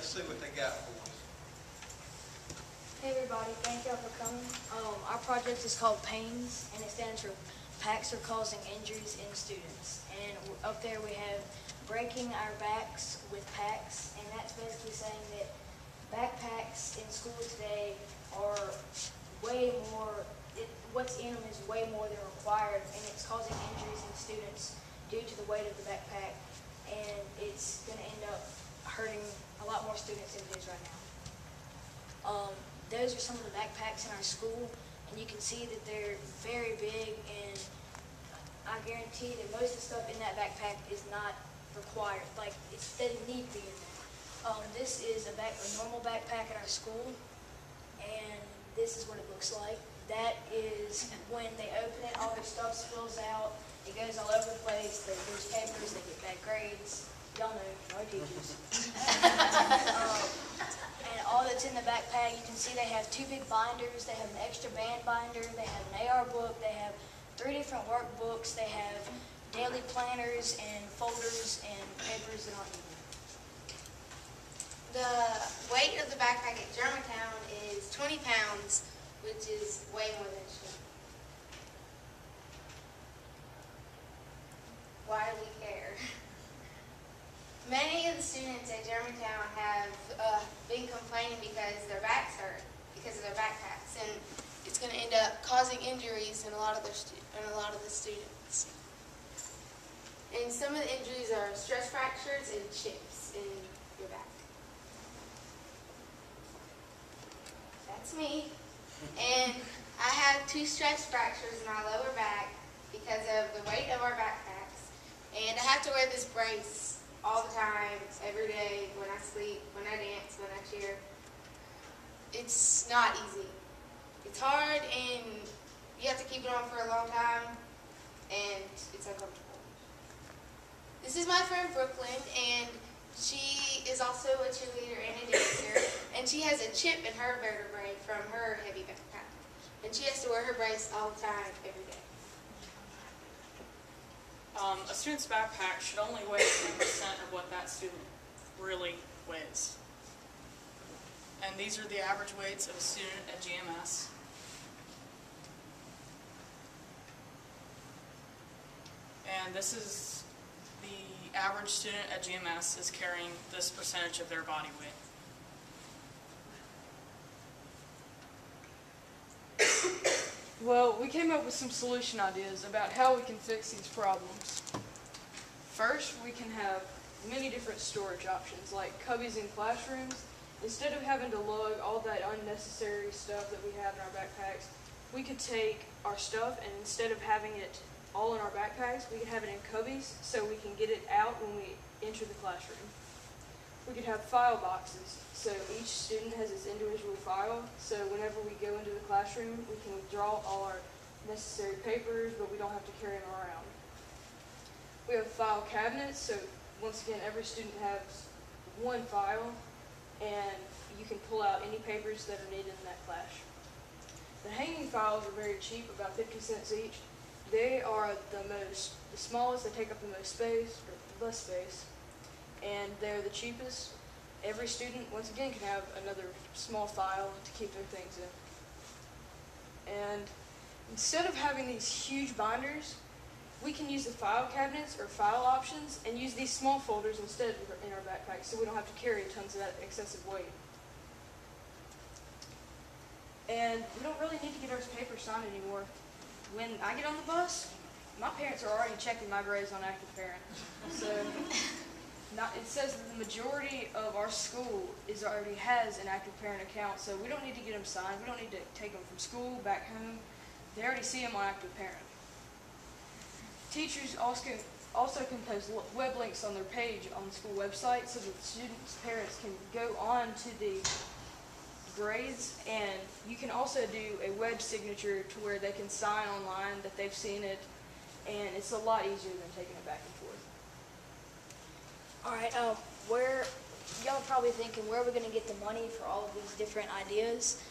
see what they got for us. Hey everybody, thank y'all for coming. Our project is called PAINS, and it stands for Packs Are Causing Injuries in Students. And up there we have breaking our backs with packs, and that's basically saying that backpacks in school today are way more, what's in them is way more than required, and it's causing injuries in students due to the weight of the backpack, and it's going to end up hurting a lot more students than it is right now. Those are some of the backpacks in our school, and you can see that they're very big, and I guarantee that most of the stuff in that backpack is not required. Like, it doesn't need to be in there. This is a normal backpack at our school, and this is what it looks like. That is when they open it, all their stuff spills out. It goes all over the place. They lose papers, they get bad grades. Y'all know, our teachers. And all that's in the backpack, you can see they have 2 big binders. They have an extra band binder. They have an AR book. They have 3 different workbooks. They have daily planners and folders and papers that aren't needed. The weight of the backpack at Germantown is 20 pounds, which is way more than it should. Why do we care? Many of the students at Germantown have been complaining because their backs hurt because of their backpacks, and it's going to end up causing injuries in a lot of the students. And some of the injuries are stress fractures and chips in your back. That's me. And I have 2 stress fractures in my lower back because of the weight of our backpacks. And I have to wear this brace all the time, every day, when I sleep, when I dance, when I cheer. It's not easy. It's hard, and you have to keep it on for a long time, and it's uncomfortable. This is my friend Brooklyn, and she is also a cheerleader and a dancer, and she has a chip in her vertebrae from her heavy backpack. And she has to wear her brace all the time, every day. A student's backpack should only weigh 10% of what that student really weighs. And these are the average weights of a student at GMS. And this is the average student at GMS is carrying this percentage of their body weight. Well, we came up with some solution ideas about how we can fix these problems. First, we can have many different storage options, like cubbies in classrooms. Instead of having to lug all that unnecessary stuff that we have in our backpacks, we could take our stuff, and instead of having it all in our backpacks, we could have it in cubbies so we can get it out when we enter the classroom. We could have file boxes, so each student has its individual file, so whenever we go into the classroom, we can withdraw all our necessary papers, but we don't have to carry them around. We have file cabinets, so once again, every student has one file, and you can pull out any papers that are needed in that class. The hanging files are very cheap, about 50 cents each. They are the smallest, they take up the most space, or less space, and they're the cheapest. Every student, once again, can have another small file to keep their things in. And instead of having these huge binders, we can use the file cabinets or file options and use these small folders instead in our backpacks, so we don't have to carry tons of that excessive weight. And we don't really need to get our papers signed anymore. When I get on the bus, my parents are already checking my grades on Active Parent. So it says that the majority of our school already has an Active Parent account, so we don't need to get them signed. We don't need to take them from school back home. They already see them on Active Parent. Teachers also can post web links on their page on the school website so that students' parents can go on to the grades, and you can also do a web signature to where they can sign online that they've seen it, and it's a lot easier than taking it back and forth. Alright, y'all are probably thinking, where are we going to get the money for all of these different ideas?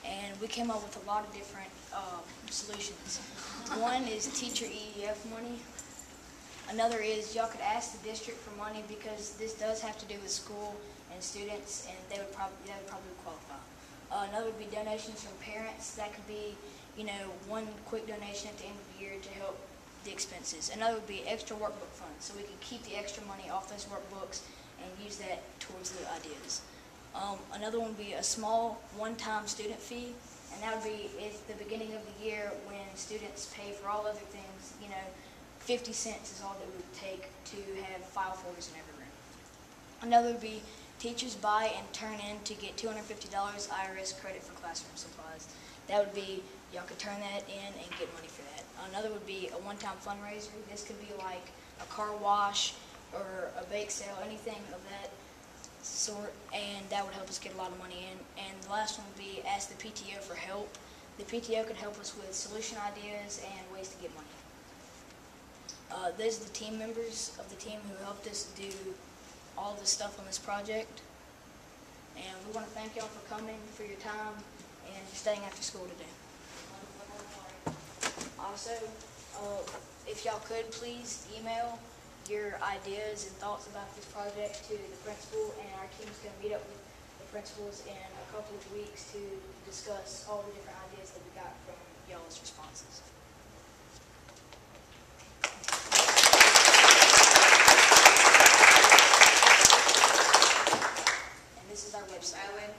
And we came up with a lot of different solutions. One is teacher EEF money. Another is y'all could ask the district for money because this does have to do with school and students, and that would probably qualify. Another would be donations from parents. That could be, one quick donation at the end of the year to help the expenses. Another would be extra workbook funds, so we can keep the extra money off those workbooks and use that towards the ideas. Another one would be a small one-time student fee, and that would be at the beginning of the year when students pay for all other things, 50 cents is all that it would take to have file folders in every room. Another would be teachers buy and turn in to get $250 IRS credit for classroom supplies. That would be, y'all could turn that in and get money for that. Another would be a one-time fundraiser. This could be like a car wash or a bake sale, anything of that sort, and that would help us get a lot of money in. And the last one would be ask the PTO for help. The PTO could help us with solution ideas and ways to get money. Those are the team members of the team who helped us do all the stuff on this project. And we want to thank y'all for coming, for your time, and for staying after school today. Also, if y'all could please email your ideas and thoughts about this project to the principal, and our team's going to meet up with the principals in a couple of weeks to discuss all the different ideas that we got from y'all's responses. And this is our website. Owen,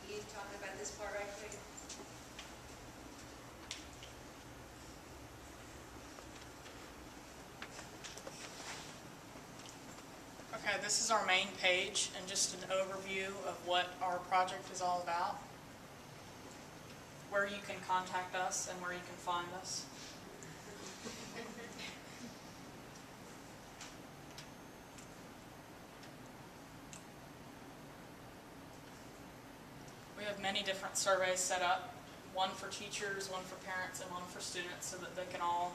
you talk about this part right quick? Okay, this is our main page and just an overview of what our project is all about, where you can contact us and where you can find us. We have many different surveys set up, one for teachers, one for parents, and one for students, so that they can all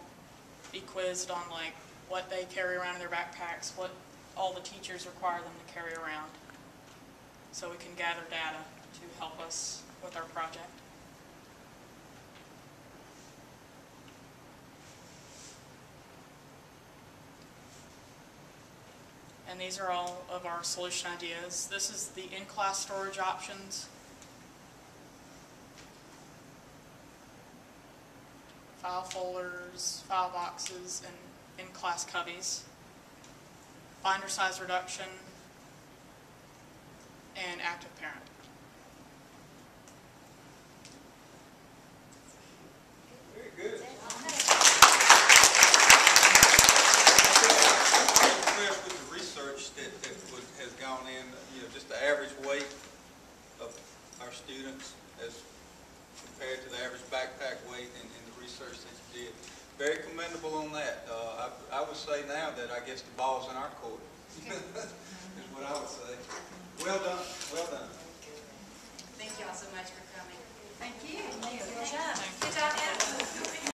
be quizzed on like what they carry around in their backpacks, what all the teachers require them to carry around, so we can gather data to help us with our project. And these are all of our solution ideas. This is the in-class storage options. File folders, file boxes, and in-class cubbies. Binder size reduction, and active parent. Very good. I'm impressed with the research that has gone in, just the average weight of our students as compared to the average backpack weight and the research that you did. Very commendable on that. I would say now that I guess the ball's in our court, is what I would say. Well done, well done.